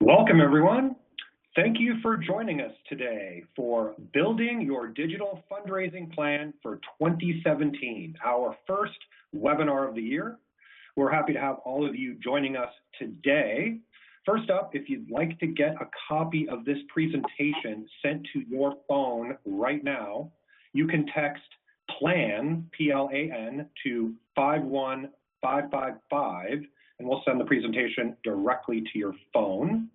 Welcome, everyone. Thank you for joining us today for Building Your Digital Fundraising Plan for 2017, our first webinar of the year. We're happy to have all of you joining us today. First up, if you'd like to get a copy of this presentation sent to your phone right now, you can text PLAN, P-L-A-N, to 51555, and we'll send the presentation directly to your phone.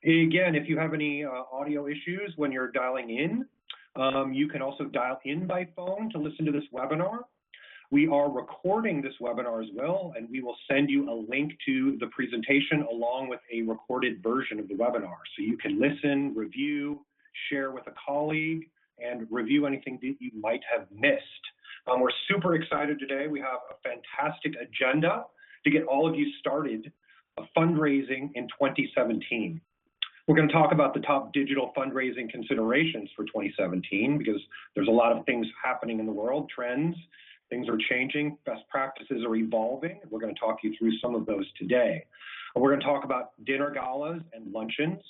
Again, if you have any audio issues when you're dialing in, you can also dial in by phone to listen to this webinar. We are recording this webinar as well, and we will send you a link to the presentation along with a recorded version of the webinar. So you can listen, review, share with a colleague, and review anything that you might have missed. We're super excited today. We have a fantastic agenda to get all of you started fundraising in 2017. We're going to talk about the top digital fundraising considerations for 2017 because there's a lot of things happening in the world, trends, things are changing, best practices are evolving. We're going to talk you through some of those today. We're going to talk about dinner galas and luncheons,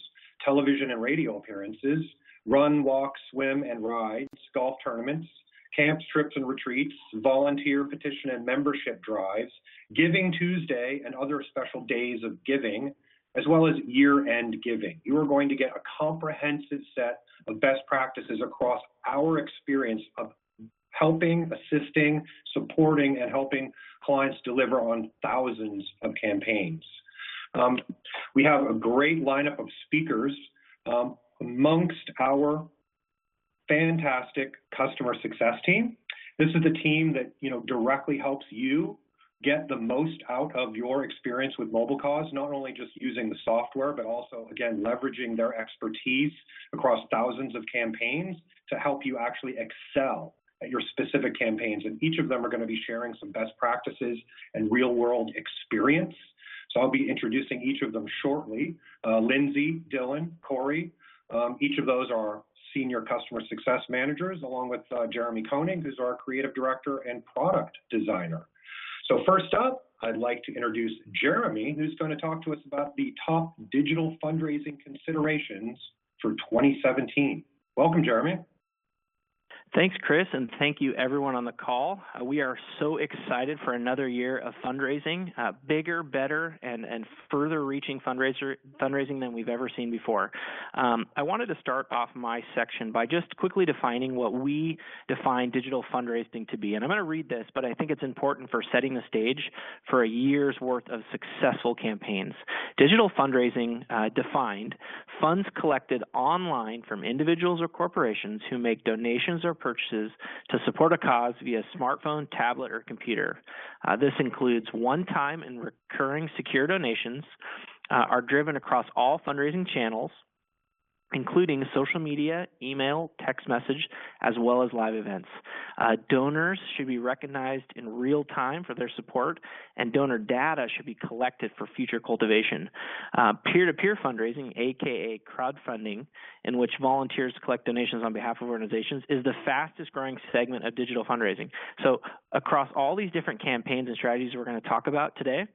television and radio appearances, run, walk, swim, and rides, golf tournaments, camps, trips, and retreats, volunteer, petition, and membership drives, Giving Tuesday, and other special days of giving, as well as year-end giving. You are going to get a comprehensive set of best practices across our experience of helping, assisting, supporting, and helping clients deliver on thousands of campaigns. We have a great lineup of speakers amongst our fantastic customer success team. This is the team that directly helps you get the most out of your experience with MobileCause, not only just using the software, but also, again, leveraging their expertise across thousands of campaigns to help you actually excel at your specific campaigns. And each of them are going to be sharing some best practices and real-world experience. So I'll be introducing each of them shortly. Lindsay, Dylan, Corey, each of those are senior customer success managers, along with Jeremy Koenig, who's our creative director and product designer. So first up, I'd like to introduce Jeremy, who's going to talk to us about the top digital fundraising considerations for 2017. Welcome, Jeremy. Thanks, Chris, and thank you everyone on the call. We are so excited for another year of fundraising, bigger, better, and further reaching fundraising than we've ever seen before. I wanted to start off my section by just quickly defining what we define digital fundraising to be. And I'm going to read this, but I think it's important for setting the stage for a year's worth of successful campaigns. Digital fundraising defined funds collected online from individuals or corporations who make donations or purchases to support a cause via smartphone, tablet, or computer. This includes one-time and recurring secure donations, are driven across all fundraising channels, including social media, email, text message, as well as live events. Donors should be recognized in real time for their support, and donor data should be collected for future cultivation. Peer-to-peer fundraising, aka crowdfunding, in which volunteers collect donations on behalf of organizations, is the fastest growing segment of digital fundraising. So across all these different campaigns and strategies we're going to talk about today,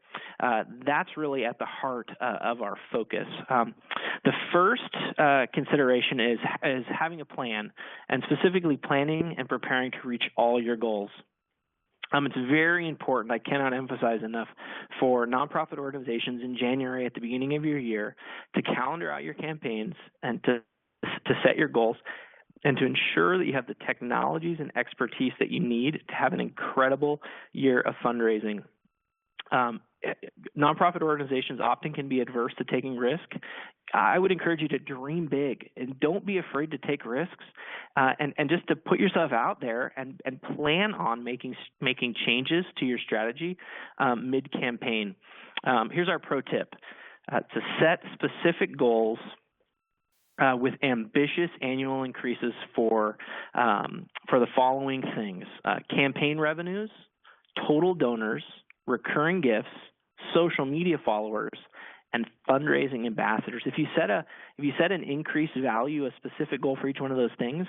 that's really at the heart of our focus. The first consideration is having a plan, and specifically planning and preparing to reach all your goals. It's very important, I cannot emphasize enough, for nonprofit organizations in January at the beginning of your year to calendar out your campaigns and to set your goals and to ensure that you have the technologies and expertise that you need to have an incredible year of fundraising. Nonprofit organizations often can be adverse to taking risk. I would encourage you to dream big and don't be afraid to take risks, and just to put yourself out there and plan on making changes to your strategy mid-campaign. Here's our pro tip. To set specific goals with ambitious annual increases for the following things: campaign revenues, total donors, recurring gifts, social media followers, and fundraising ambassadors. If you set an increased value, a specific goal for each one of those things,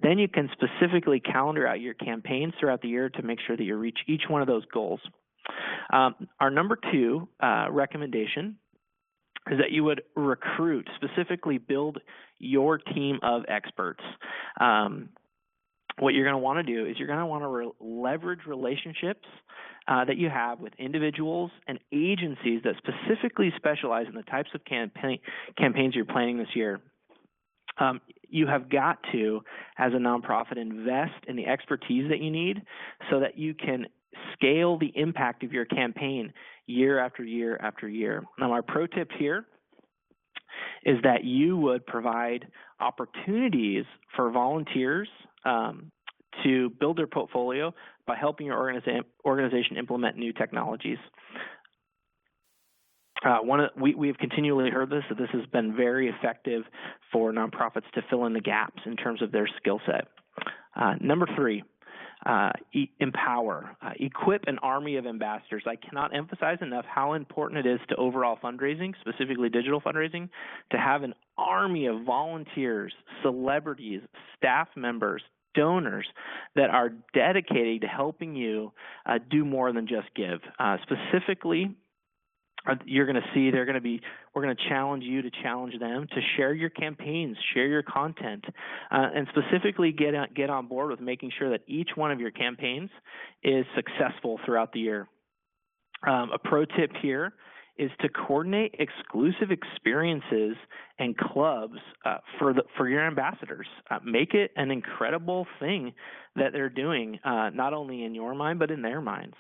then you can specifically calendar out your campaigns throughout the year to make sure that you reach each one of those goals. Our number two recommendation is that you would recruit, specifically build your team of experts. What you're going to want to do is you're going to want to leverage relationships that you have with individuals and agencies that specifically specialize in the types of campaigns you're planning this year. You have got to, as a nonprofit, invest in the expertise that you need so that you can scale the impact of your campaign year after year after year. Now, our pro tip here is that you would provide opportunities for volunteers to build their portfolio by helping your organization implement new technologies. We have continually heard this, that this has been very effective for nonprofits to fill in the gaps in terms of their skill set. Number 3, empower. Equip an army of ambassadors. I cannot emphasize enough how important it is to overall fundraising, specifically digital fundraising, to have an army of volunteers, celebrities, staff members, donors that are dedicated to helping you do more than just give. Specifically, you're going to see we're going to challenge you to challenge them to share your campaigns, share your content, and specifically get on board with making sure that each one of your campaigns is successful throughout the year. A pro tip here is to coordinate exclusive experiences and clubs for your ambassadors. Make it an incredible thing that they're doing, not only in your mind, but in their minds.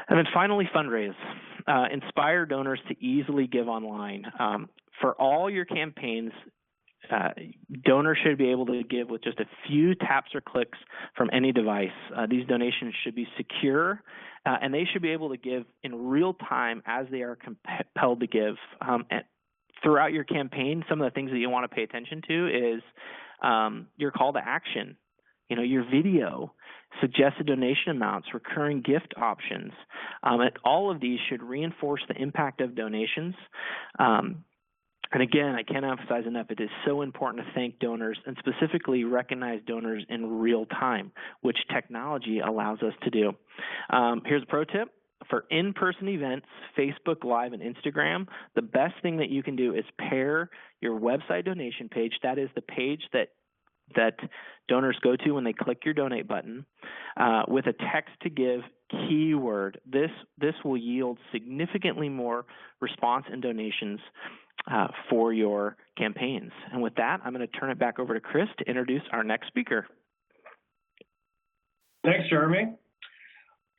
And then finally, fundraise. Inspire donors to easily give online. For all your campaigns, donors should be able to give with just a few taps or clicks from any device. These donations should be secure, and they should be able to give in real time as they are compelled to give. Throughout your campaign, some of the things that you want to pay attention to is your call to action. Your video, suggested donation amounts, recurring gift options. And all of these should reinforce the impact of donations. And again, I can't emphasize enough, it is so important to thank donors and specifically recognize donors in real time, which technology allows us to do. Here's a pro tip. For in-person events, Facebook Live and Instagram, the best thing that you can do is pair your website donation page, that is the page that donors go to when they click your donate button, with a text to give keyword. This will yield significantly more response and donations for your campaigns. And with that, I'm going to turn it back over to Chris to introduce our next speaker. Thanks, Jeremy.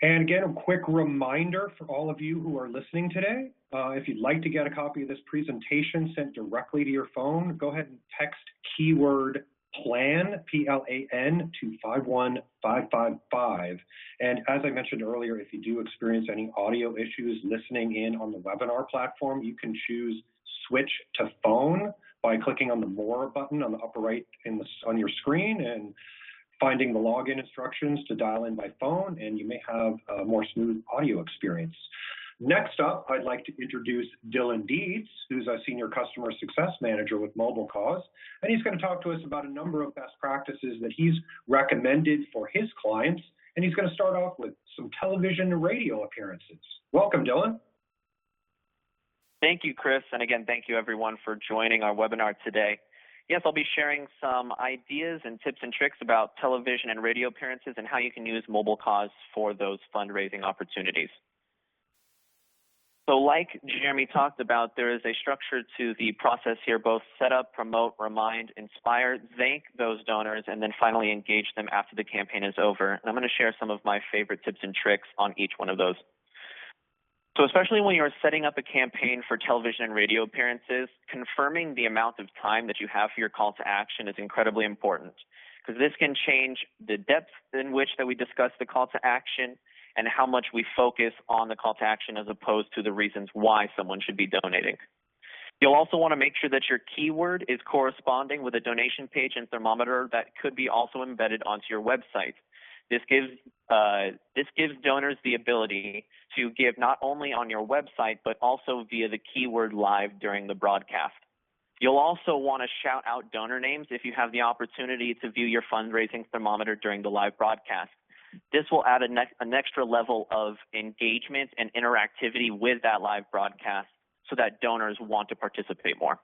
And again, a quick reminder for all of you who are listening today, if you'd like to get a copy of this presentation sent directly to your phone, go ahead and text keyword PLAN, P-L-A-N, to 51555. And as I mentioned earlier, if you do experience any audio issues listening in on the webinar platform, you can choose switch to phone by clicking on the More button on the upper right on your screen and finding the login instructions to dial in by phone, and you may have a more smooth audio experience. Next up, I'd like to introduce Dylan Deeds, who's a Senior Customer Success Manager with MobileCause, and he's going to talk to us about a number of best practices that he's recommended for his clients, and he's going to start off with some television and radio appearances. Welcome, Dylan. Thank you, Chris, and again, thank you everyone for joining our webinar today. Yes, I'll be sharing some ideas and tips and tricks about television and radio appearances and how you can use MobileCause for those fundraising opportunities. So like Jeremy talked about, there is a structure to the process here, both set up, promote, remind, inspire, thank those donors, and then finally engage them after the campaign is over. And I'm going to share some of my favorite tips and tricks on each one of those. So especially when you're setting up a campaign for television and radio appearances, confirming the amount of time that you have for your call to action is incredibly important, because this can change the depth in which that we discuss the call to action and how much we focus on the call to action as opposed to the reasons why someone should be donating. You'll also want to make sure that your keyword is corresponding with a donation page and thermometer that could be also embedded onto your website. This gives donors the ability to give not only on your website, but also via the keyword live during the broadcast. You'll also want to shout out donor names if you have the opportunity to view your fundraising thermometer during the live broadcast. This will add an extra level of engagement and interactivity with that live broadcast, so that donors want to participate more.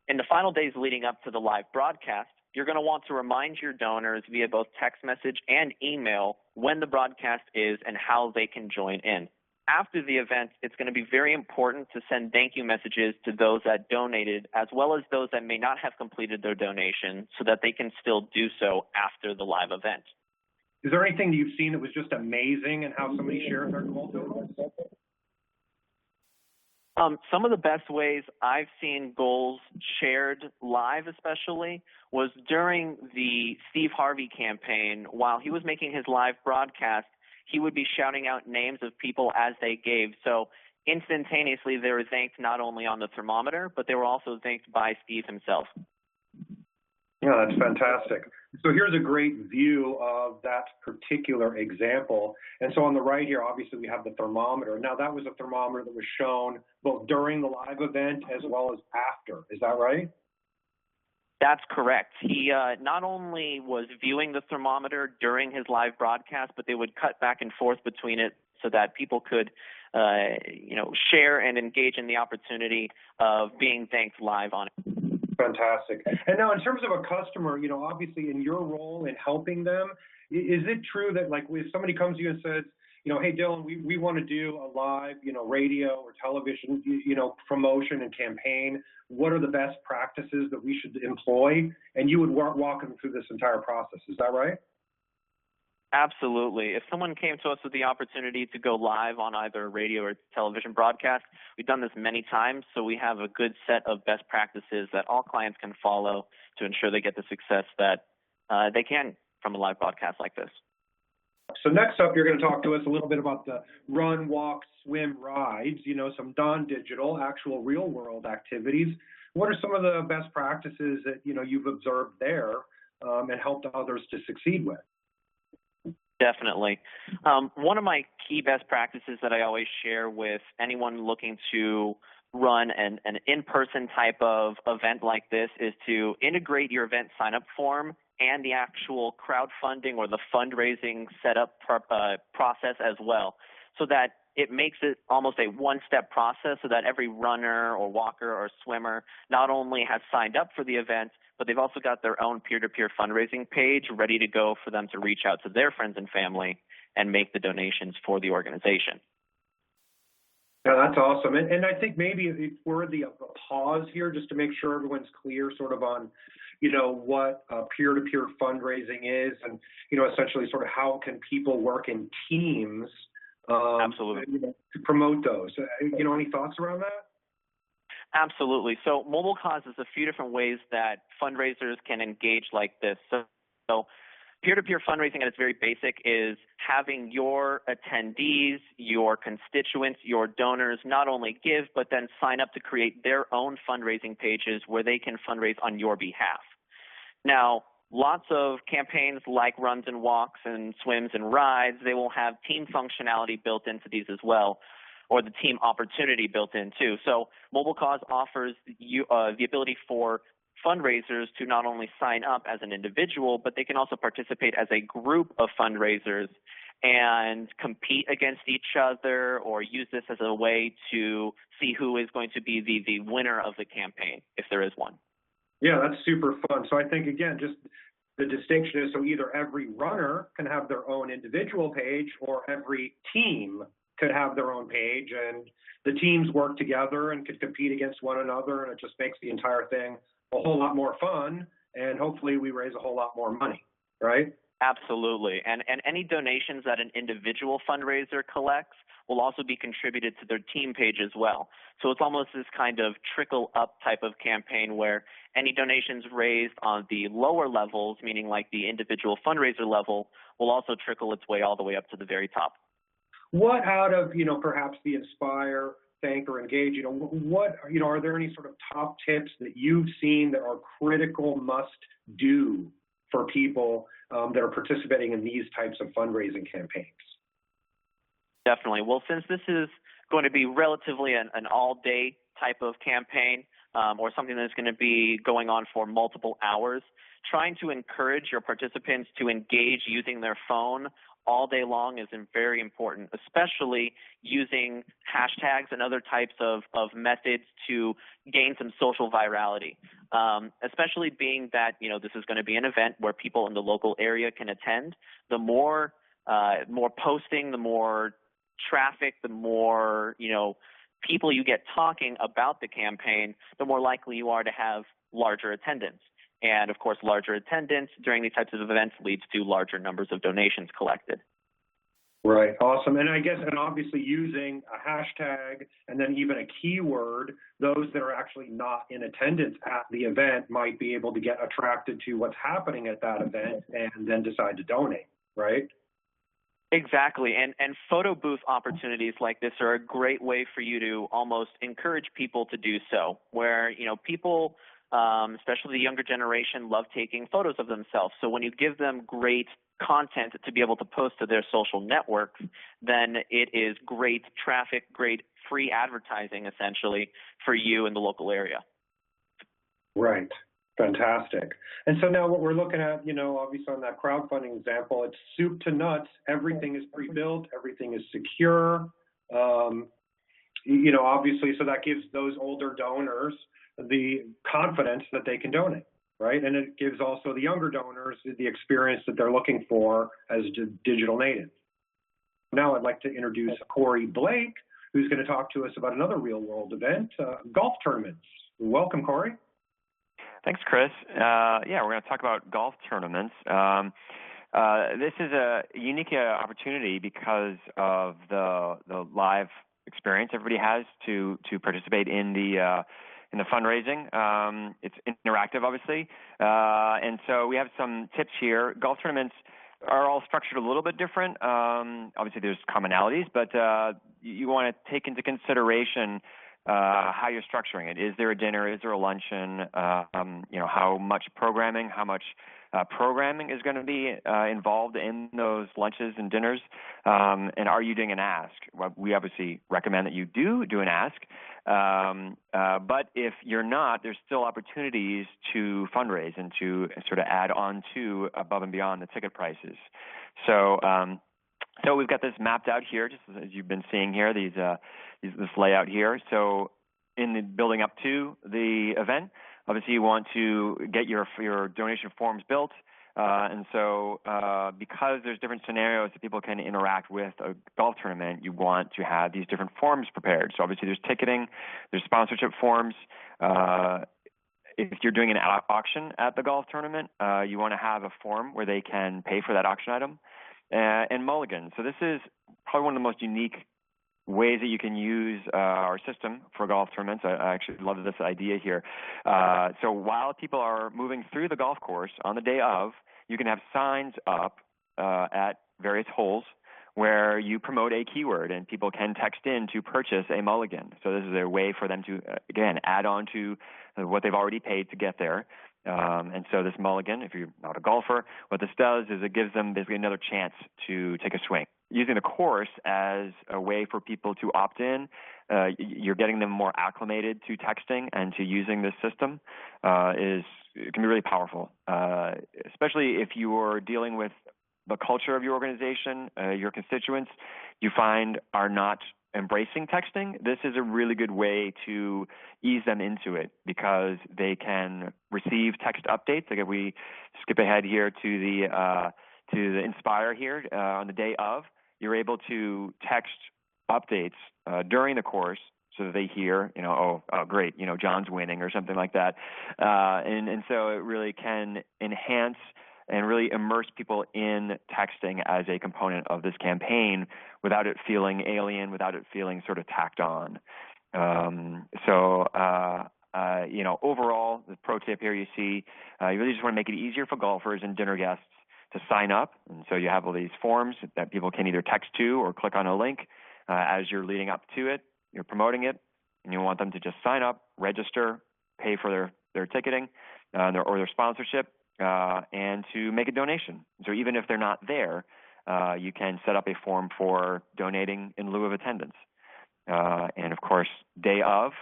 In the final days leading up to the live broadcast, you're going to want to remind your donors via both text message and email when the broadcast is and how they can join in. After the event, it's going to be very important to send thank you messages to those that donated, as well as those that may not have completed their donation, so that they can still do so after the live event. Is there anything that you've seen that was just amazing in how somebody shared their goal totals? Some of the best ways I've seen goals shared live especially was during the Steve Harvey campaign. While he was making his live broadcast, he would be shouting out names of people as they gave. So instantaneously they were thanked not only on the thermometer, but they were also thanked by Steve himself. Yeah, that's fantastic. So here's a great view of that particular example. And so on the right here, obviously we have the thermometer. Now that was a thermometer that was shown both during the live event as well as after. Is that right? That's correct. He not only was viewing the thermometer during his live broadcast, but they would cut back and forth between it so that people could, share and engage in the opportunity of being thanked live on it. Fantastic. And now in terms of a customer, obviously in your role in helping them, is it true that like if somebody comes to you and says, hey, Dylan, we want to do a live, radio or television, promotion and campaign. What are the best practices that we should employ? And you would walk them through this entire process. Is that right? Absolutely. If someone came to us with the opportunity to go live on either a radio or television broadcast, we've done this many times, so we have a good set of best practices that all clients can follow to ensure they get the success that they can from a live broadcast like this. So next up, you're going to talk to us a little bit about the run, walk, swim, rides, some non-digital, actual real-world activities. What are some of the best practices that, you've observed there and helped others to succeed with? Definitely. One of my key best practices that I always share with anyone looking to run an in-person type of event like this is to integrate your event sign-up form and the actual crowdfunding or the fundraising setup process as well, so that it makes it almost a one-step process so that every runner or walker or swimmer not only has signed up for the event, but they've also got their own peer-to-peer fundraising page ready to go for them to reach out to their friends and family and make the donations for the organization. Yeah, that's awesome. And I think maybe it's worthy of a pause here just to make sure everyone's clear sort of on, what peer-to-peer fundraising is and, essentially sort of how can people work in teams Absolutely. To promote those. Any thoughts around that? Absolutely. So MobileCause is a few different ways that fundraisers can engage like this. So peer-to-peer fundraising at its very basic is having your attendees, your constituents, your donors not only give, but then sign up to create their own fundraising pages where they can fundraise on your behalf. Now, lots of campaigns like runs and walks and swims and rides, they will have team functionality built into these as well, or the team opportunity built in too. So MobileCause offers you the ability for fundraisers to not only sign up as an individual, but they can also participate as a group of fundraisers and compete against each other or use this as a way to see who is going to be the winner of the campaign, if there is one. Yeah, that's super fun. So I think, again, just the distinction is so either every runner can have their own individual page or every team could have their own page, and the teams work together and could compete against one another, and it just makes the entire thing a whole lot more fun, and hopefully we raise a whole lot more money, right? Absolutely. And any donations that an individual fundraiser collects will also be contributed to their team page as well. So it's almost this kind of trickle-up type of campaign where any donations raised on the lower levels, meaning like the individual fundraiser level, will also trickle its way all the way up to the very top. What out of, perhaps the Inspire, Thank, or Engage, are there any sort of top tips that you've seen that are critical must-do for people that are participating in these types of fundraising campaigns? Definitely. Well, since this is going to be relatively an all-day type of campaign or something that's going to be going on for multiple hours, trying to encourage your participants to engage using their phone all day long is very important, especially using hashtags and other types of methods to gain some social virality, especially being that, this is going to be an event where people in the local area can attend. The more posting, the more traffic, the more, people you get talking about the campaign, the more likely you are to have larger attendance. And, of course, larger attendance during these types of events leads to larger numbers of donations collected. Right. Awesome. And and obviously using a hashtag and then even a keyword, those that are actually not in attendance at the event might be able to get attracted to what's happening at that event and then decide to donate, right? Exactly. And photo booth opportunities like this are a great way for you to almost encourage people to do so, where, people, especially the younger generation, love taking photos of themselves. So when you give them great content to be able to post to their social networks, then it is great traffic, great free advertising, essentially, for you in the local area. Right. Fantastic. And so now what we're looking at, obviously on that crowdfunding example, it's soup to nuts. Everything is pre-built. Everything is secure. Obviously, so that gives those older donors the confidence that they can donate, right? And it gives also the younger donors the experience that they're looking for as digital natives. Now I'd like to introduce Corey Blake, who's going to talk to us about another real-world event, golf tournaments. Welcome, Corey. Thanks, Chris. We're going to talk about golf tournaments. This is a unique opportunity because of the live experience everybody has to participate in the fundraising. It's interactive, obviously, and so we have some tips here. Golf tournaments are all structured a little bit different. Obviously, there's commonalities, but you want to take into consideration how you're structuring it. Is there a dinner? Is there a luncheon? How much programming? How much programming is going to be involved in those lunches and dinners? And are you doing an ask? Well, we obviously recommend that you do an ask. But if you're not, there's still opportunities to fundraise and to sort of add on to above and beyond the ticket prices. So we've got this mapped out here, just as you've been seeing here, this layout here. So in the building up to the event, obviously you want to get your donation forms built. And so because there's different scenarios that people can interact with a golf tournament, you want to have these different forms prepared. So obviously there's ticketing, there's sponsorship forms. If you're doing an auction at the golf tournament, you want to have a form where they can pay for that auction item. And mulligan. So this is probably one of the most unique ways that you can use our system for golf tournaments. I actually love this idea here. So while people are moving through the golf course on the day of, you can have signs up at various holes where you promote a keyword and people can text in to purchase a mulligan. So this is a way for them to, again, add on to what they've already paid to get there. And so this mulligan, if you're not a golfer, what this does is it gives them basically another chance to take a swing. Using the course as a way for people to opt in, you're getting them more acclimated to texting and to using this system it can be really powerful, especially if you're dealing with the culture of your organization, your constituents you find are not embracing texting. This is a really good way to ease them into it because they can receive text updates. Like if we skip ahead here to the Inspire here on the day of, you're able to text updates during the course so that they hear, oh great, John's winning or something like that. And so it really can enhance and really immerse people in texting as a component of this campaign without it feeling alien, without it feeling sort of tacked on. Overall, the pro tip here you see, you really just want to make it easier for golfers and dinner guests to sign up. And so you have all these forms that people can either text to or click on a link as you're leading up to it, you're promoting it, and you want them to just sign up, register, pay for their ticketing or their sponsorship, and to make a donation. So even if they're not there, you can set up a form for donating in lieu of attendance. And of course, day of,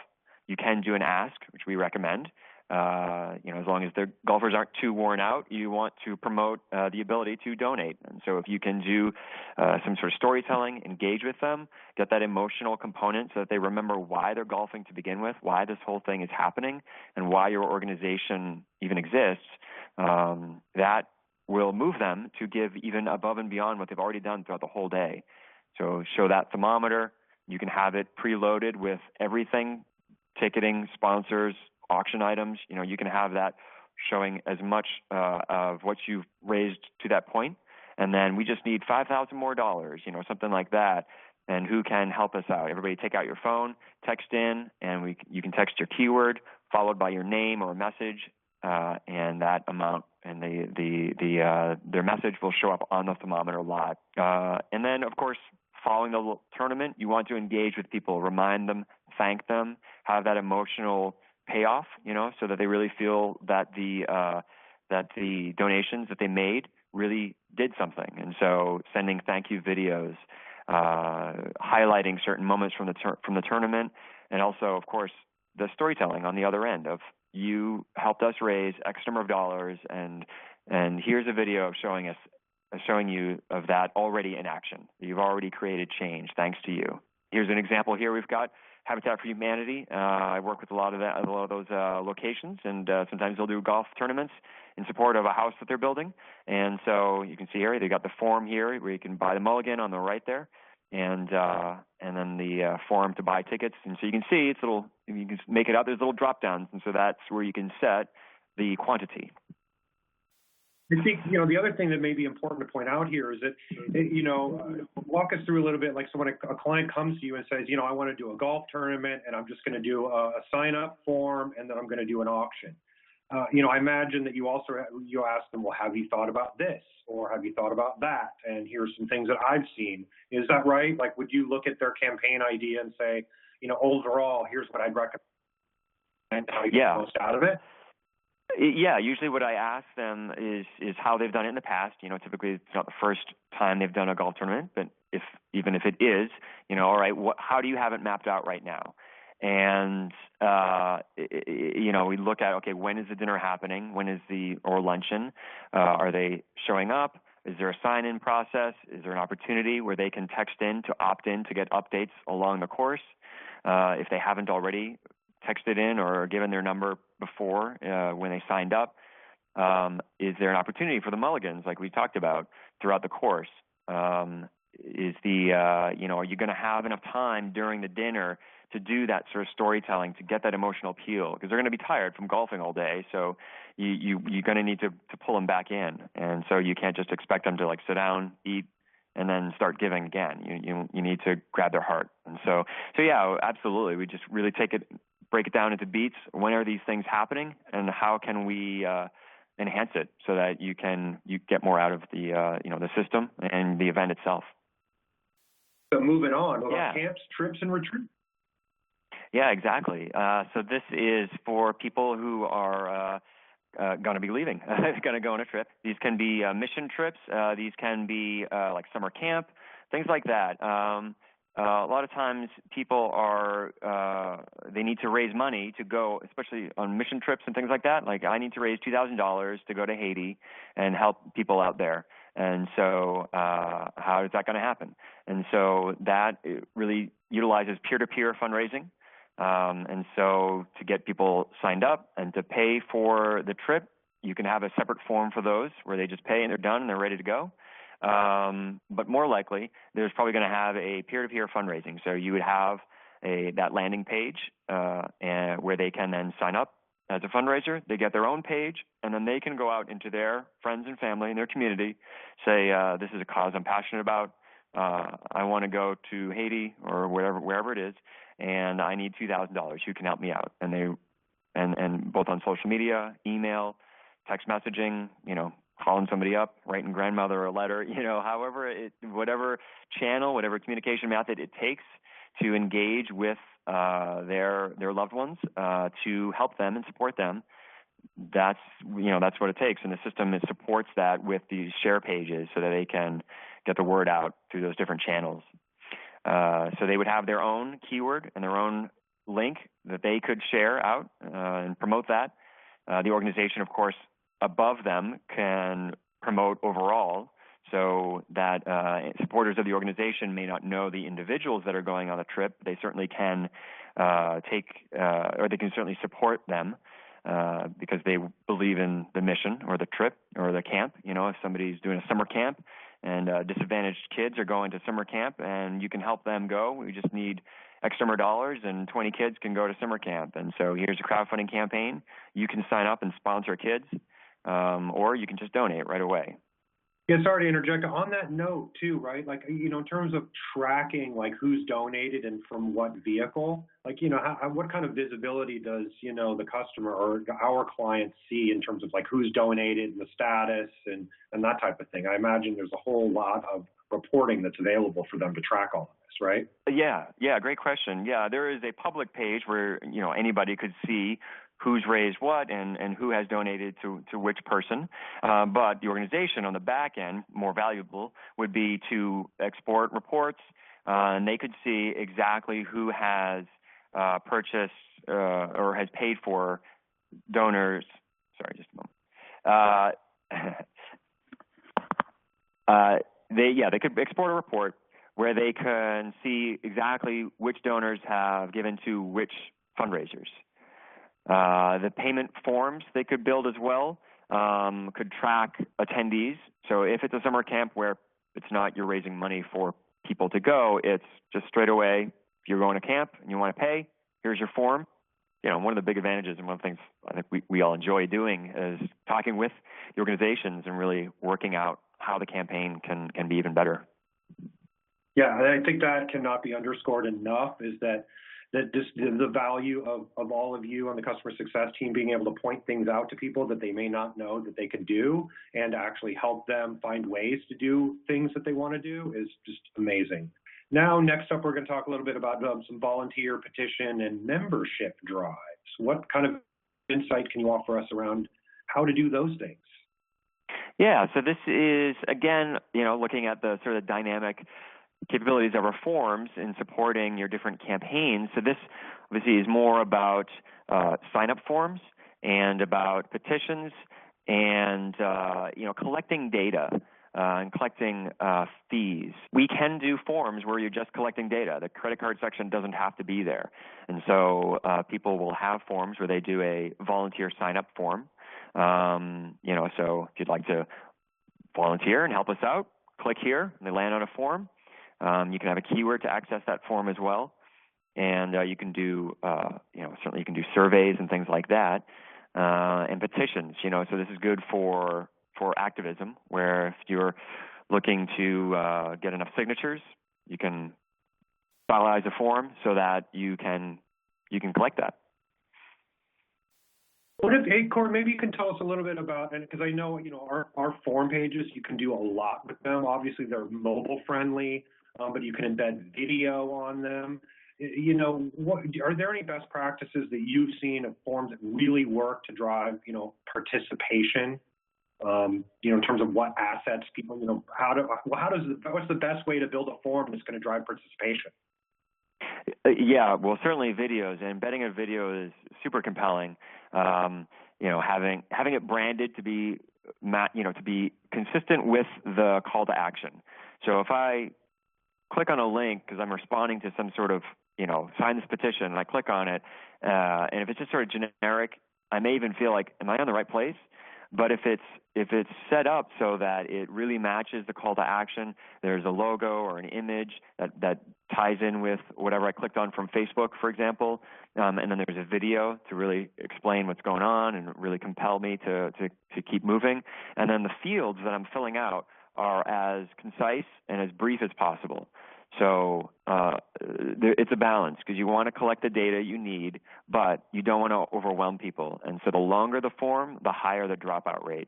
you can do an ask, which we recommend. As long as the golfers aren't too worn out, you want to promote the ability to donate. And so if you can do some sort of storytelling, engage with them, get that emotional component so that they remember why they're golfing to begin with, why this whole thing is happening, and why your organization even exists, that will move them to give even above and beyond what they've already done throughout the whole day. So show that thermometer. You can have it preloaded with everything, ticketing, sponsors, auction items. You can have that showing as much of what you've raised to that point. And then we just need $5,000 more, something like that. And who can help us out? Everybody take out your phone, text in, and you can text your keyword followed by your name or a message, and that amount and their message will show up on the thermometer live. And then, of course, following the tournament, you want to engage with people, remind them, thank them, have that emotional payoff, so that they really feel that the donations that they made really did something. And so sending thank you videos, highlighting certain moments from the tournament, and also, of course, the storytelling on the other end of you helped us raise X number of dollars, and here's a video of showing you of that already in action. You've already created change thanks to you. Here's an example here. We've got Habitat for Humanity. I work with a lot of those locations, and sometimes they'll do golf tournaments in support of a house that they're building. And so you can see here, they've got the form here where you can buy the mulligan on the right there, and then the form to buy tickets. And so you can see you can make it out. There's little drop downs, and so that's where you can set the quantity. I think, the other thing that may be important to point out here is that, walk us through a little bit, like, so when a client comes to you and says, I want to do a golf tournament and I'm just going to do a sign-up form and then I'm going to do an auction. I imagine that you ask them, well, have you thought about this? Or have you thought about that? And here's some things that I've seen. Is that right? Like, would you look at their campaign idea and say, overall, here's what I'd recommend and how you get the most out of it? Yeah, usually what I ask them is how they've done it in the past. Typically it's not the first time they've done a golf tournament, but even if it is, all right, how do you have it mapped out right now? And we look at, okay, when is the dinner happening? When is or luncheon? Are they showing up? Is there a sign-in process? Is there an opportunity where they can text in to opt in to get updates along the course if they haven't already texted in or given their number before when they signed up? Is there an opportunity for the mulligans like we talked about throughout the course? Are you going to have enough time during the dinner to do that sort of storytelling to get that emotional appeal? Because they're going to be tired from golfing all day, so you're going to need to pull them back in. And so you can't just expect them to sit down, eat, and then start giving again. You need to grab their heart. And so yeah, absolutely. We just really break it down into beats. When are these things happening, and how can we enhance it so that you get more out of the system and the event itself? So moving on, what about camps, trips, and retreats? Yeah, exactly. So this is for people who are going to be leaving, going to go on a trip. These can be mission trips. These can be like summer camp, things like that. A lot of times people they need to raise money to go, especially on mission trips and things like that. Like, I need to raise $2,000 to go to Haiti and help people out there. And so how is that going to happen? And so that really utilizes peer-to-peer fundraising. And so to get people signed up and to pay for the trip, you can have a separate form for those where they just pay and they're done and they're ready to go. But more likely, there's probably going to have a peer-to-peer fundraising. So you would have that landing page and where they can then sign up as a fundraiser. They get their own page, and then they can go out into their friends and family and their community, say, this is a cause I'm passionate about. I want to go to Haiti or wherever it is, and I need $2,000. Who can help me out? And and both on social media, email, text messaging, calling somebody up, writing grandmother a letter, whatever channel, whatever communication method it takes to engage with their loved ones to help them and support them. That's what it takes, and the system supports that with these share pages so that they can get the word out through those different channels. So they would have their own keyword and their own link that they could share out and promote that. The organization, of course, above them can promote overall, so that supporters of the organization may not know the individuals that are going on the trip. They certainly can or they can certainly support them because they believe in the mission or the trip or the camp. If somebody's doing a summer camp and disadvantaged kids are going to summer camp and you can help them go, we just need X number of dollars and 20 kids can go to summer camp. And so here's a crowdfunding campaign. You can sign up and sponsor kids, or you can just donate right away. Yeah, sorry to interject. On that note, too, right? Like, in terms of tracking, like who's donated and from what vehicle, like, what kind of visibility does, the customer or our clients see in terms of like who's donated and the status and that type of thing? I imagine there's a whole lot of reporting that's available for them to track all of this, right? Yeah, great question. Yeah, there is a public page where, anybody could see who's raised what and who has donated to which person. But the organization on the back end, more valuable, would be to export reports, and they could see exactly who has purchased or has paid for donors. Sorry, just a moment. They could export a report where they can see exactly which donors have given to which fundraisers. The payment forms they could build as well could track attendees. So if it's a summer camp where it's not you're raising money for people to go, it's just straight away, if you're going to camp and you want to pay, here's your form. One of the big advantages and one of the things I think we all enjoy doing is talking with the organizations and really working out how the campaign can be even better. Yeah, I think that cannot be underscored enough, is that just the value of all of you on the customer success team being able to point things out to people that they may not know that they can do and actually help them find ways to do things that they want to do is just amazing. Now, next up, we're going to talk a little bit about some volunteer petition and membership drives. What kind of insight can you offer us around how to do those things? Yeah, so this is, again, looking at the sort of dynamic capabilities of our forms in supporting your different campaigns. So this obviously is more about sign-up forms and about petitions and collecting data and collecting fees. We can do forms where you're just collecting data. The credit card section doesn't have to be there. And so people will have forms where they do a volunteer sign-up form. So if you'd like to volunteer and help us out, click here and they land on a form. You can have a keyword to access that form as well, and you can do, certainly you can do surveys and things like that, and petitions. So this is good for activism, where if you're looking to get enough signatures, you can finalize a form so that you can collect that. Hey, Cord, maybe you can tell us a little bit about, and because I know, our form pages, you can do a lot with them. Obviously, they're mobile friendly. But you can embed video on them. Are there any best practices that you've seen of forms that really work to drive, participation? In terms of what assets people, what's the best way to build a form that's going to drive participation? Yeah, well, certainly videos. And embedding a video is super compelling. Having it branded to be, to be consistent with the call to action. So if I click on a link because I'm responding to some sort of, sign this petition, and I click on it, and if it's just sort of generic, I may even feel like, am I on the right place? But if it's set up so that it really matches the call to action, there's a logo or an image that ties in with whatever I clicked on from Facebook, for example, and then there's a video to really explain what's going on and really compel me to keep moving, and then the fields that I'm filling out are as concise and as brief as possible. So it's a balance because you want to collect the data you need, but you don't want to overwhelm people. And so the longer the form, the higher the dropout rate.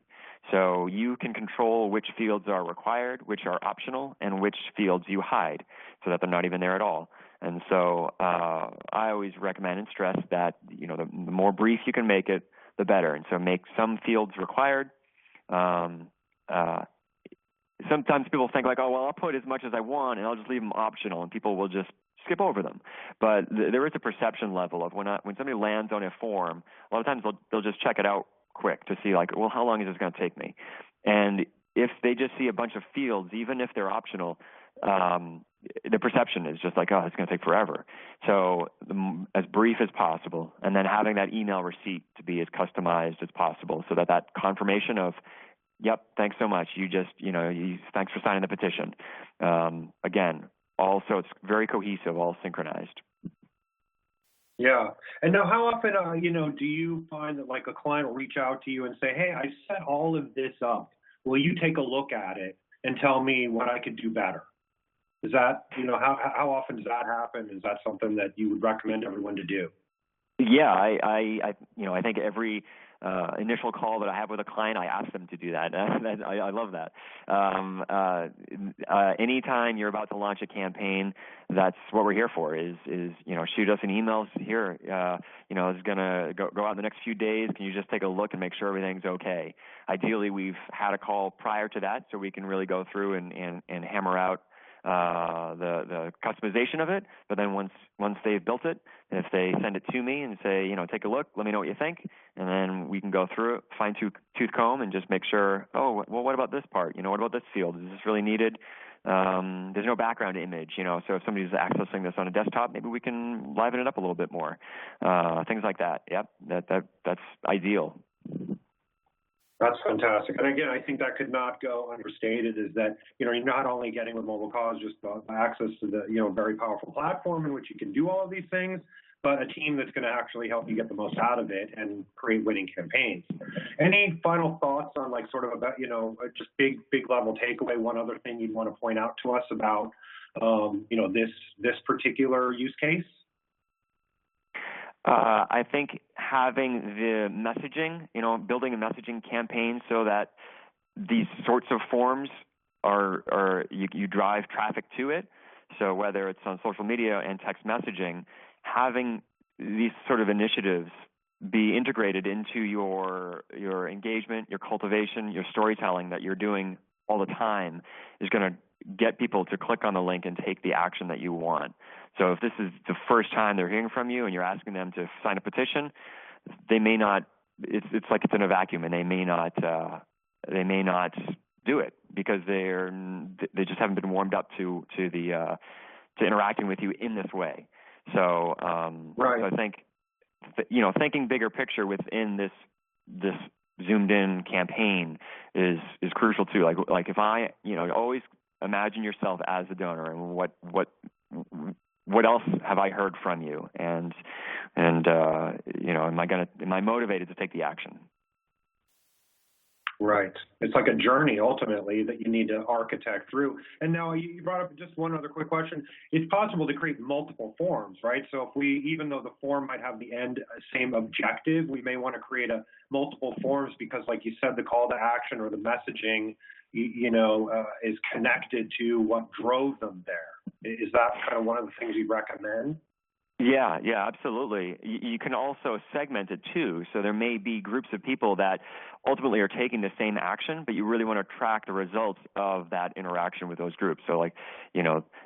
So you can control which fields are required, which are optional, and which fields you hide so that they're not even there at all. And so I always recommend and stress that, the more brief you can make it, the better. And so make some fields required, sometimes people think like, oh, well, I'll put as much as I want and I'll just leave them optional, and people will just skip over them. But there is a perception level of when somebody lands on a form, a lot of times they'll just check it out quick to see like, well, how long is this going to take me? And if they just see a bunch of fields, even if they're optional, the perception is just like, oh, it's going to take forever. So as brief as possible, and then having that email receipt to be as customized as possible, so that confirmation of, yep, thanks so much. Thanks for signing the petition. Again, also it's very cohesive, all synchronized. Yeah. And now how often, do you find that like a client will reach out to you and say, hey, I set all of this up. Will you take a look at it and tell me what I could do better? Is that, how often does that happen? Is that something that you would recommend everyone to do? Yeah, I think every initial call that I have with a client, I ask them to do that. I love that. Anytime you're about to launch a campaign, that's what we're here for. Is shoot us an email here. It's gonna go out in the next few days. Can you just take a look and make sure everything's okay? Ideally, we've had a call prior to that, so we can really go through and hammer out the customization of it. But then once they've built it, if they send it to me and say, take a look, let me know what you think, and then we can go through it, fine tooth comb, and just make sure, oh, well, what about this part? What about this field? Is this really needed? There's no background image, so if somebody's accessing this on a desktop, maybe we can liven it up a little bit more. Things like that. Yep, that's ideal. That's fantastic. And again, I think that could not go understated, is that, you're not only getting with MobileCause just access to the, very powerful platform in which you can do all of these things, but a team that's going to actually help you get the most out of it and create winning campaigns. Any final thoughts on like sort of about, just big level takeaway, one other thing you'd want to point out to us about, this particular use case? I think having the messaging, building a messaging campaign so that these sorts of forms you drive traffic to it. So whether it's on social media and text messaging, having these sort of initiatives be integrated into your engagement, your cultivation, your storytelling that you're doing all the time is going to get people to click on the link and take the action that you want. So if this is the first time they're hearing from you and you're asking them to sign a petition, they may not. It's like it's in a vacuum, and they may not do it because they just haven't been warmed up to interacting with you in this way. So right. So I think thinking bigger picture within this zoomed in campaign is crucial too. Like if I always imagine yourself as a donor and what else have I heard from you, and am I motivated to take the action? Right. It's like a journey ultimately that you need to architect through. And now you brought up just one other quick question. It's possible to create multiple forms, right? So if even though the form might have the same objective, we may want to create multiple forms because, like you said, the call to action or the messaging, is connected to what drove them there. Is that kind of one of the things you'd recommend? Yeah, absolutely. You can also segment it too. So there may be groups of people that ultimately are taking the same action, but you really want to track the results of that interaction with those groups. So like,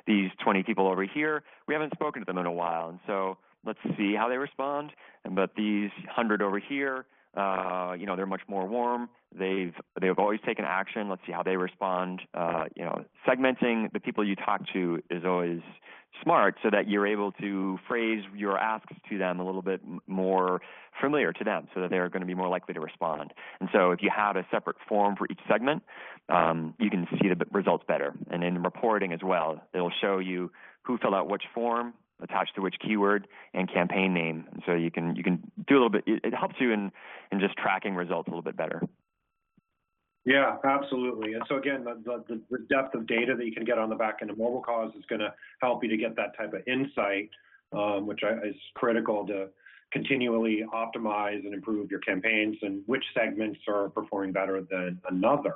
these 20 people over here, we haven't spoken to them in a while. And so let's see how they respond. But these 100 over here, they're much more warm. They've always taken action. Let's see how they respond. Segmenting the people you talk to is always smart so that you're able to phrase your asks to them a little bit more familiar to them so that they're going to be more likely to respond. And so if you have a separate form for each segment, you can see the results better. And in reporting as well, it'll show you who filled out which form, attached to which keyword, and campaign name. And so you can do a little bit. It helps you in just tracking results a little bit better. Yeah, absolutely. And so again, the depth of data that you can get on the back end of MobileCause is going to help you to get that type of insight, which is critical to continually optimize and improve your campaigns and which segments are performing better than another.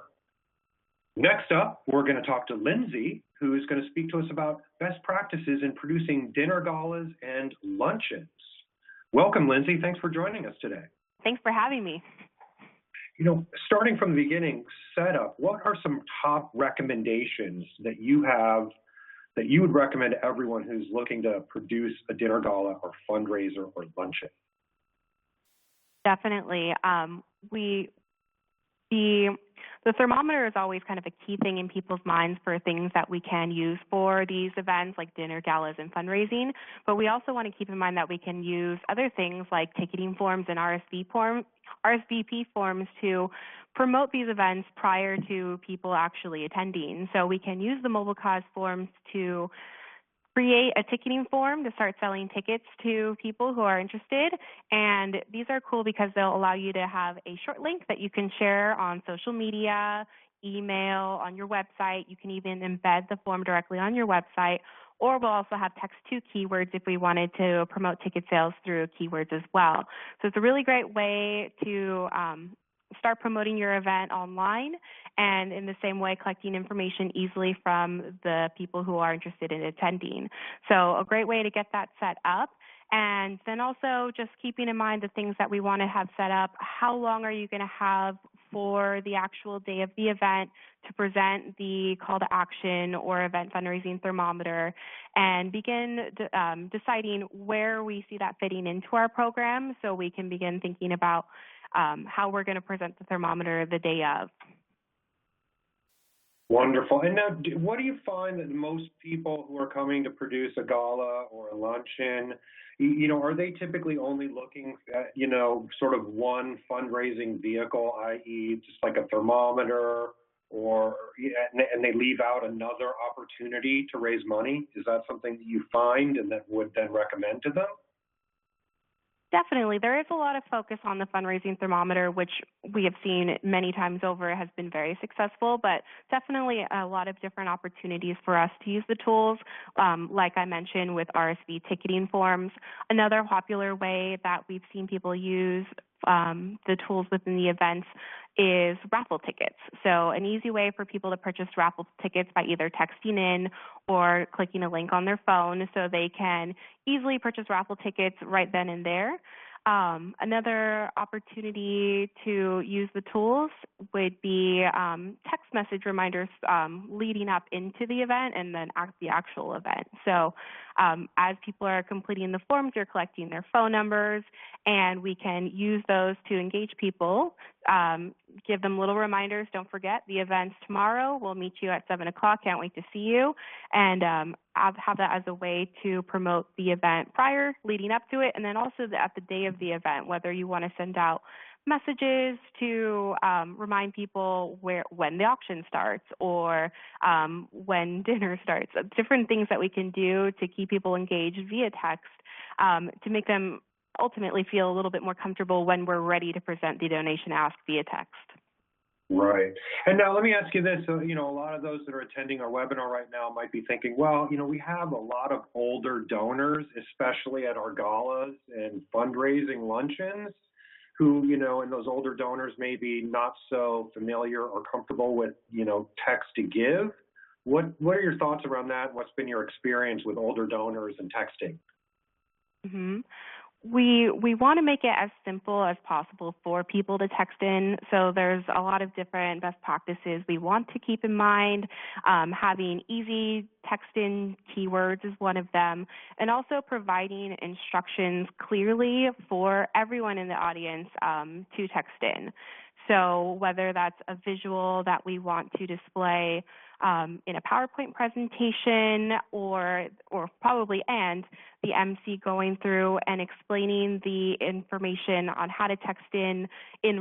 Next up, we're going to talk to Lindsay, who is going to speak to us about best practices in producing dinner galas and luncheons. Welcome, Lindsay. Thanks for joining us today. Thanks for having me. Starting from the beginning, setup, what are some top recommendations that you have that you would recommend to everyone who's looking to produce a dinner gala or fundraiser or luncheon? Definitely. The thermometer is always kind of a key thing in people's minds for things that we can use for these events like dinner, galas, and fundraising. But we also want to keep in mind that we can use other things like ticketing forms and RSVP forms to promote these events prior to people actually attending. So we can use the MobileCause forms to create a ticketing form to start selling tickets to people who are interested. And these are cool because they'll allow you to have a short link that you can share on social media, email, on your website. You can even embed the form directly on your website. Or we'll also have text to keywords if we wanted to promote ticket sales through keywords as well. So it's a really great way to start promoting your event online, and in the same way collecting information easily from the people who are interested in attending. So a great way to get that set up. And then also just keeping in mind the things that we want to have set up. How long are you going to have for the actual day of the event to present the call to action or event fundraising thermometer, and begin deciding where we see that fitting into our program so we can begin thinking about how we're going to present the thermometer the day of. Wonderful. And now, what do you find that most people who are coming to produce a gala or a luncheon, are they typically only looking at, sort of one fundraising vehicle, i.e. just like a thermometer, and they leave out another opportunity to raise money? Is that something that you find and that would then recommend to them? Definitely. There is a lot of focus on the fundraising thermometer, which we have seen many times over has been very successful, but definitely a lot of different opportunities for us to use the tools, like I mentioned with RSV ticketing forms. Another popular way that we've seen people use the tools within the events is raffle tickets. So an easy way for people to purchase raffle tickets by either texting in or clicking a link on their phone so they can easily purchase raffle tickets right then and there. Another opportunity to use the tools would be text message reminders leading up into the event and then the actual event. So as people are completing the forms, you're collecting their phone numbers, and we can use those to engage people, give them little reminders. Don't forget, the event's tomorrow. We'll meet you at 7 o'clock. Can't wait to see you. And have that as a way to promote the event prior, leading up to it, and then also at the day of the event, whether you want to send out messages to remind people when the auction starts or when dinner starts, different things that we can do to keep people engaged via text to make them ultimately feel a little bit more comfortable when we're ready to present the donation ask via text. Right. And now let me ask you this. A lot of those that are attending our webinar right now might be thinking, well, we have a lot of older donors, especially at our galas and fundraising luncheons, who, and those older donors may be not so familiar or comfortable with, text to give. What are your thoughts around that? What's been your experience with older donors and texting? Mm-hmm. We want to make it as simple as possible for people to text in. So there's a lot of different best practices we want to keep in mind. Having easy text-in keywords is one of them, and also providing instructions clearly for everyone in the audience to text in. So whether that's a visual that we want to display in a PowerPoint presentation or probably the MC going through and explaining the information on how to text in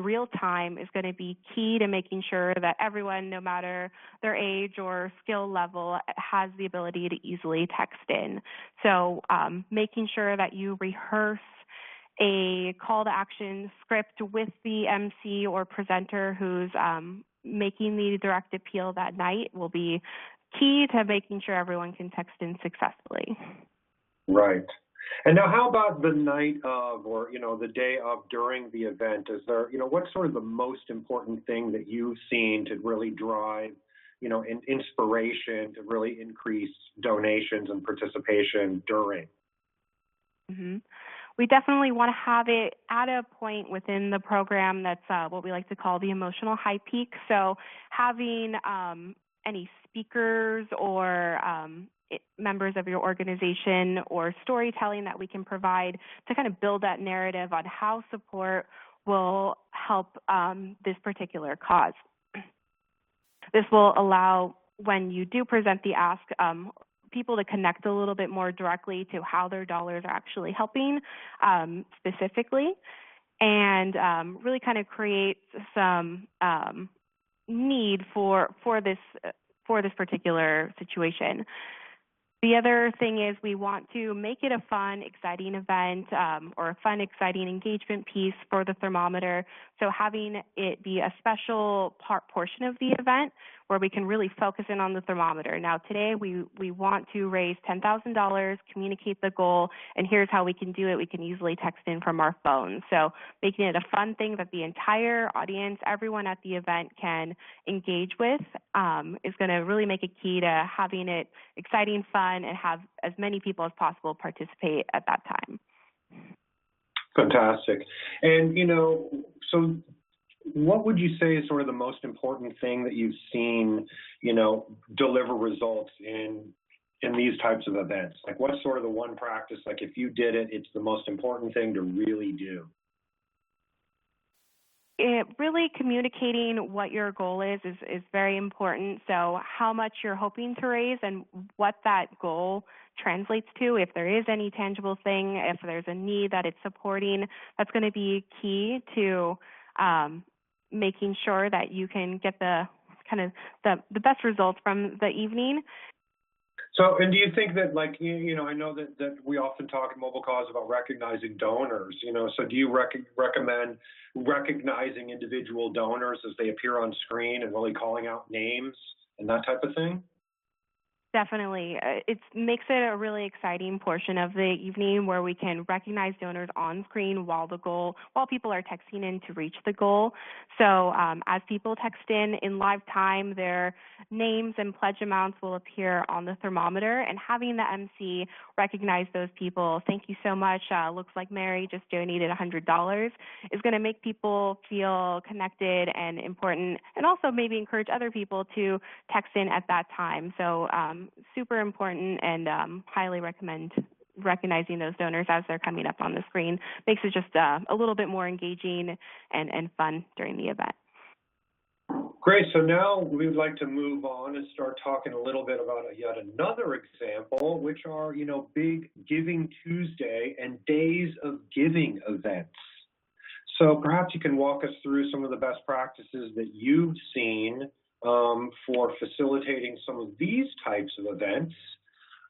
real time is going to be key to making sure that everyone, no matter their age or skill level, has the ability to easily text in. So making sure that you rehearse a call to action script with the MC or presenter who's making the direct appeal that night will be key to making sure everyone can text in successfully. Right. And now how about the night of or, the day of during the event? Is there, what's sort of the most important thing that you've seen to really drive, inspiration to really increase donations and participation during? Mm-hmm. we definitely want to have it at a point within the program that's what we like to call the emotional high peak. So having any speakers or members of your organization or storytelling that we can provide to kind of build that narrative on how support will help this particular cause. This will allow, when you do present the ask, people to connect a little bit more directly to how their dollars are actually helping specifically, and really kind of create some need for this particular situation. The other thing is we want to make it a fun, exciting event or a fun, exciting engagement piece for the thermometer. So having it be a special portion of the event where we can really focus in on the thermometer. Now today we want to raise $10,000, communicate the goal, and here's how we can do it. We can easily text in from our phones. So making it a fun thing that the entire audience, everyone at the event can engage with is going to really make it key to having it exciting, fun, and have as many people as possible participate at that time. Fantastic. And, so what would you say is sort of the most important thing that you've seen, deliver results in these types of events? Like, what's sort of the one practice, like if you did it, it's the most important thing to really do? Really communicating what your goal is very important. So how much you're hoping to raise and what that goal translates to, if there is any tangible thing, if there's a need that it's supporting, that's going to be key to making sure that you can get the best results from the evening. So, and do you think that, like, I know that we often talk in MobileCause about recognizing donors, so do you recommend recognizing individual donors as they appear on screen and really calling out names and that type of thing? Definitely. It makes it a really exciting portion of the evening where we can recognize donors on screen while people are texting in to reach the goal. So as people text in live time, their names and pledge amounts will appear on the thermometer, and having the MC recognize those people, thank you so much, looks like Mary just donated $100, is going to make people feel connected and important, and also maybe encourage other people to text in at that time. So super important, and highly recommend recognizing those donors as they're coming up on the screen. Makes it just a little bit more engaging and fun during the event. Great. So now we'd like to move on and start talking a little bit about yet another example, which are, big Giving Tuesday and Days of Giving events. So perhaps you can walk us through some of the best practices that you've seen for facilitating some of these types of events.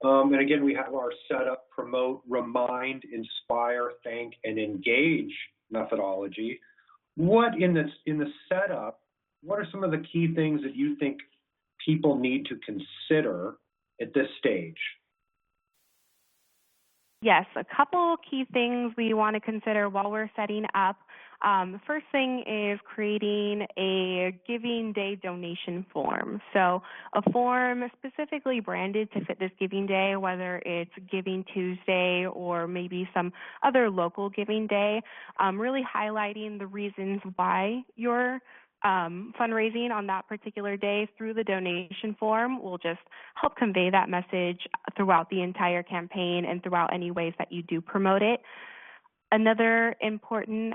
And again, we have our setup, promote, remind, inspire, thank, and engage methodology. What in the setup, what are some of the key things that you think people need to consider at this stage? Yes, a couple key things we want to consider while we're setting up. The first thing is creating a Giving Day donation form. So a form specifically branded to fit this Giving Day, whether it's Giving Tuesday or maybe some other local Giving Day, really highlighting the reasons why you're fundraising on that particular day through the donation form will just help convey that message throughout the entire campaign and throughout any ways that you do promote it. Another important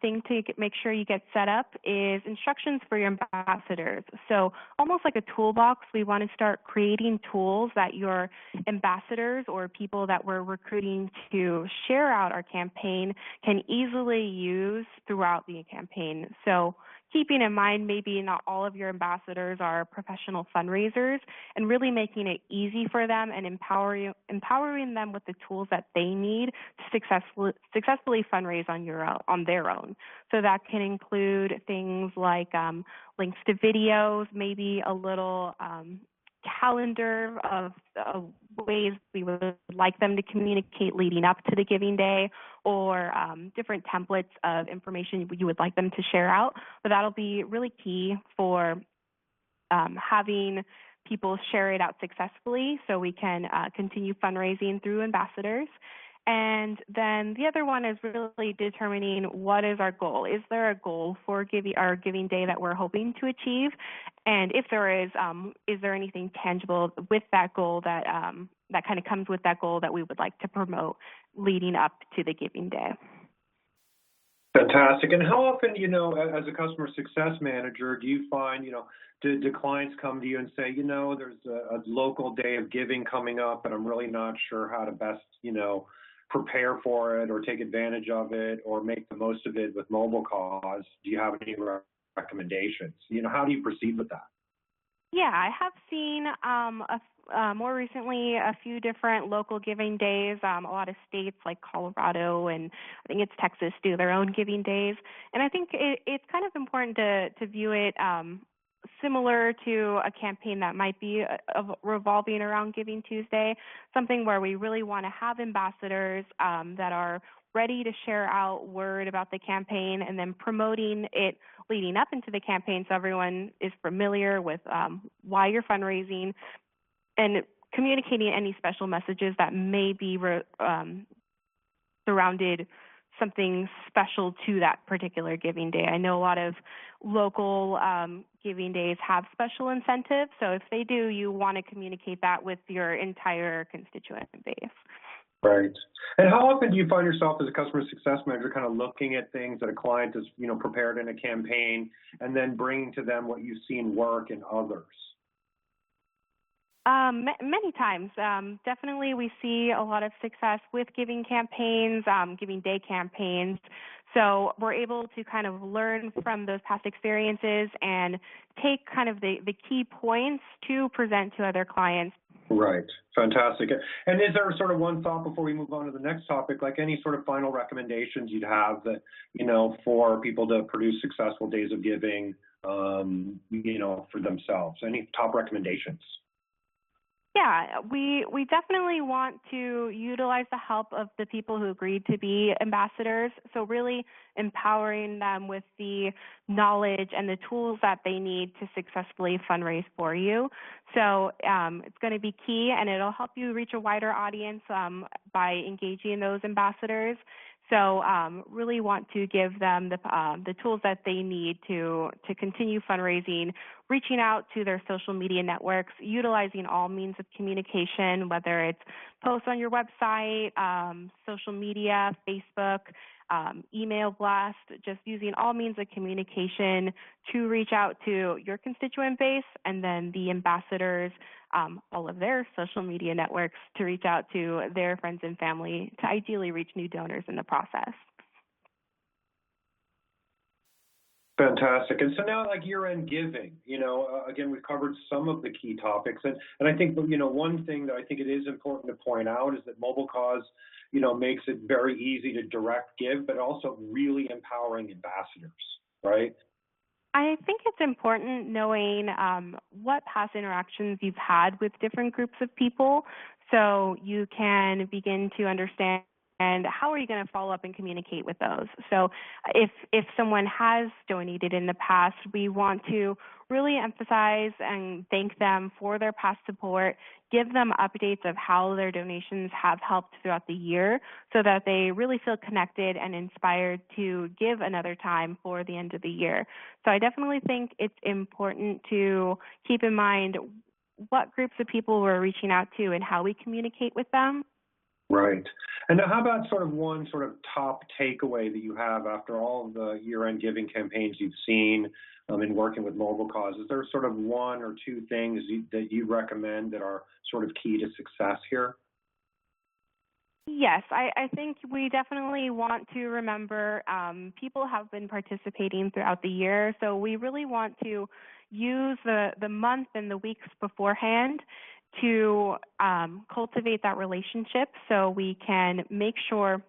thing to make sure you get set up is instructions for your ambassadors. So almost like a toolbox, we want to start creating tools that your ambassadors or people that we're recruiting to share out our campaign can easily use throughout the campaign. So keeping in mind maybe not all of your ambassadors are professional fundraisers, and really making it easy for them and empowering them with the tools that they need to successfully fundraise on their own. So that can include things like links to videos, maybe a little calendar of ways we would like them to communicate leading up to the Giving Day, or different templates of information you would like them to share out. But that'll be really key for having people share it out successfully so we can continue fundraising through ambassadors. And then the other one is really determining what is our goal. Is there a goal for our giving day that we're hoping to achieve? And if there is there anything tangible with that goal that that kind of comes with that goal that we would like to promote leading up to the giving day? Fantastic. And how often, as a customer success manager, do you find, do clients come to you and say, there's a local day of giving coming up, and I'm really not sure how to best, prepare for it or take advantage of it or make the most of it with MobileCause? Do you have any recommendations? How do you proceed with that? Yeah, I have seen more recently a few different local giving days. A lot of states like Colorado and I think it's Texas do their own giving days. And I think it's kind of important to view it similar to a campaign that might be revolving around Giving Tuesday, something where we really want to have ambassadors that are ready to share out word about the campaign and then promoting it leading up into the campaign so everyone is familiar with why you're fundraising and communicating any special messages that may be surrounded something special to that particular giving day. I know a lot of local giving days have special incentives, so if they do, you want to communicate that with your entire constituent base. Right. And how often do you find yourself as a customer success manager kind of looking at things that a client has, prepared in a campaign and then bringing to them what you've seen work in others? Many times. Definitely we see a lot of success with giving campaigns, giving day campaigns. So we're able to kind of learn from those past experiences and take kind of the key points to present to other clients. Right. Fantastic. And is there sort of one thought before we move on to the next topic, like any sort of final recommendations you'd have that, for people to produce successful days of giving, for themselves? Any top recommendations? Yeah, we definitely want to utilize the help of the people who agreed to be ambassadors. So really empowering them with the knowledge and the tools that they need to successfully fundraise for you. So it's going to be key, and it'll help you reach a wider audience by engaging those ambassadors. So really want to give them the tools that they need to continue fundraising, reaching out to their social media networks, utilizing all means of communication, whether it's posts on your website, social media, Facebook, email blast, just using all means of communication to reach out to your constituent base, and then the ambassadors, all of their social media networks to reach out to their friends and family to ideally reach new donors in the process. Fantastic. And so now, like year-end giving, again, we've covered some of the key topics. And I think, one thing that I think it is important to point out is that MobileCause, makes it very easy to direct give, but also really empowering ambassadors, right? I think it's important knowing what past interactions you've had with different groups of people so you can begin to understand and how are you going to follow up and communicate with those. So if someone has donated in the past, we want to really emphasize and thank them for their past support, give them updates of how their donations have helped throughout the year so that they really feel connected and inspired to give another time for the end of the year. So I definitely think it's important to keep in mind what groups of people we're reaching out to and how we communicate with them. Right. And now how about one top takeaway that you have after all of the year-end giving campaigns you've seen in working with MobileCause? Is there one or two things that you recommend that are key to success here? Yes, I think we definitely want to remember people have been participating throughout the year, so we really want to use the month and the weeks beforehand to cultivate that relationship so we can make sure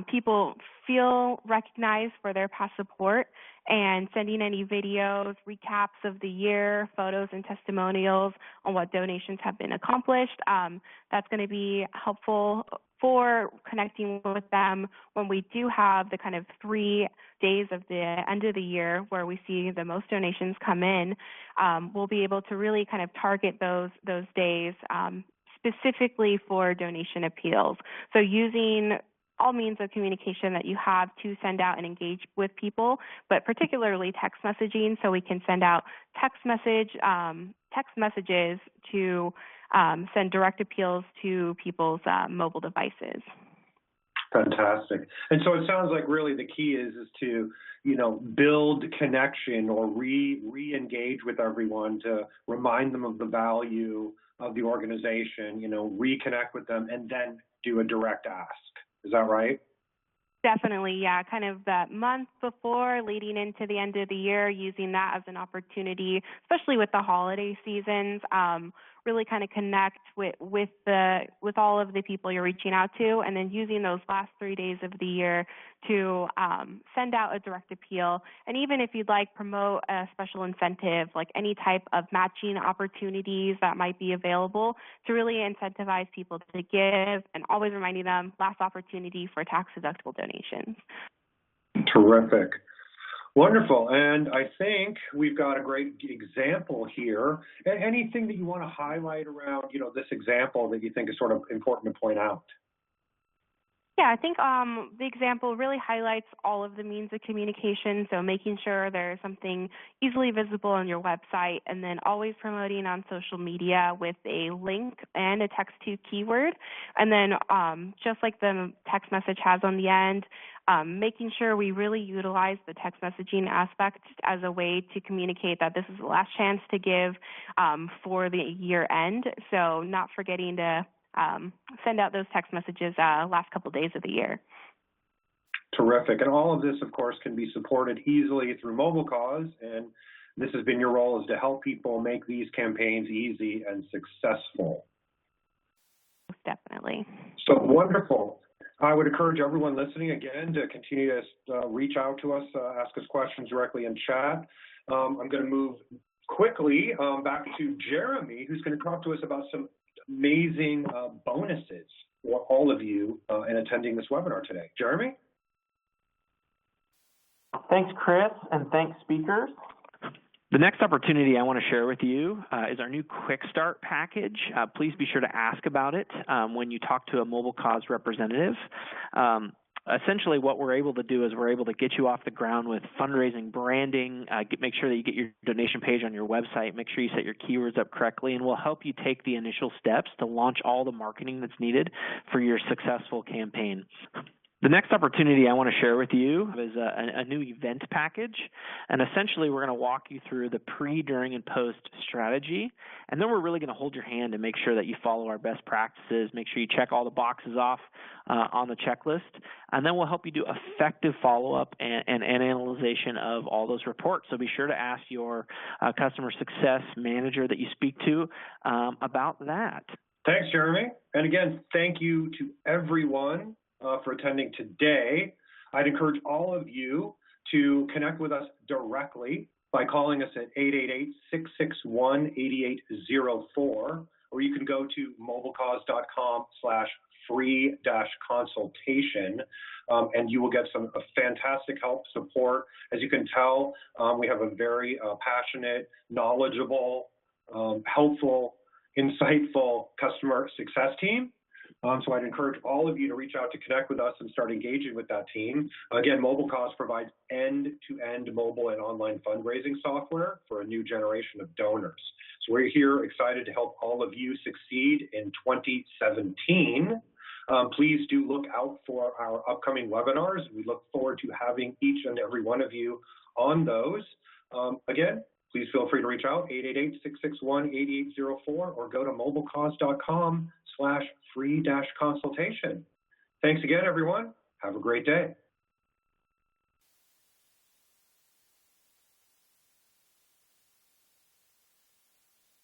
people feel recognized for their past support, and sending any videos, recaps of the year, photos and testimonials on what donations have been accomplished. That's going to be helpful for connecting with them when we do have the kind of 3 days of the end of the year where we see the most donations come in. We'll be able to really kind of target those days specifically for donation appeals. So using all means of communication that you have to send out and engage with people, but particularly text messaging, so we can send out text messages to send direct appeals to people's mobile devices. Fantastic. And so it sounds like really the key is to, build connection or re-engage with everyone to remind them of the value of the organization, reconnect with them, and then do a direct ask. Is that right? Definitely, yeah. Kind of that month before, leading into the end of the year, using that as an opportunity, especially with the holiday seasons, really kind of connect with all of the people you're reaching out to, and then using those last 3 days of the year to send out a direct appeal. And even if you'd like, promote a special incentive, like any type of matching opportunities that might be available to really incentivize people to give, and always reminding them last opportunity for tax-deductible donations. Terrific. Wonderful. And I think we've got a great example here. Anything that you want to highlight around, this example that you think is sort of important to point out? Yeah, I think the example really highlights all of the means of communication, so making sure there's something easily visible on your website, and then always promoting on social media with a link and a text-to keyword. And then just like the text message has on the end, making sure we really utilize the text messaging aspect as a way to communicate that this is the last chance to give for the year end. So not forgetting to send out those text messages last couple days of the year. Terrific. And all of this, of course, can be supported easily through MobileCause. And this has been your role, is to help people make these campaigns easy and successful. Definitely. So wonderful. I would encourage everyone listening, again, to continue to reach out to us, ask us questions directly in chat. I'm going to move quickly back to Jeremy, who's going to talk to us about some amazing bonuses for all of you in attending this webinar today. Jeremy? Thanks, Chris, and thanks, speakers. The next opportunity I want to share with you is our new Quick Start package. Please be sure to ask about it when you talk to a MobileCause representative. Essentially, what we're able to do is we're able to get you off the ground with fundraising branding, make sure that you get your donation page on your website, make sure you set your keywords up correctly, and we'll help you take the initial steps to launch all the marketing that's needed for your successful campaign. The next opportunity I want to share with you is a new event package, and essentially we're going to walk you through the pre, during, and post strategy, and then we're really going to hold your hand and make sure that you follow our best practices, make sure you check all the boxes off on the checklist, and then we'll help you do effective follow-up and analyzation of all those reports. So be sure to ask your customer success manager that you speak to about that. Thanks, Jeremy. And again, thank you to everyone for attending today. I'd encourage all of you to connect with us directly by calling us at 888-661-8804, or you can go to mobilecause.com/free-consultation, and you will get some fantastic help, support. As you can tell, we have a very passionate, knowledgeable, helpful, insightful customer success team. So I'd encourage all of you to reach out to connect with us and start engaging with that team. Again, MobileCause provides end-to-end mobile and online fundraising software for a new generation of donors. So we're here excited to help all of you succeed in 2017. Please do look out for our upcoming webinars. We look forward to having each and every one of you on those. Again, please feel free to reach out, 888-661-8804, or go to mobilecause.com/free-consultation. Thanks again, everyone. Have a great day.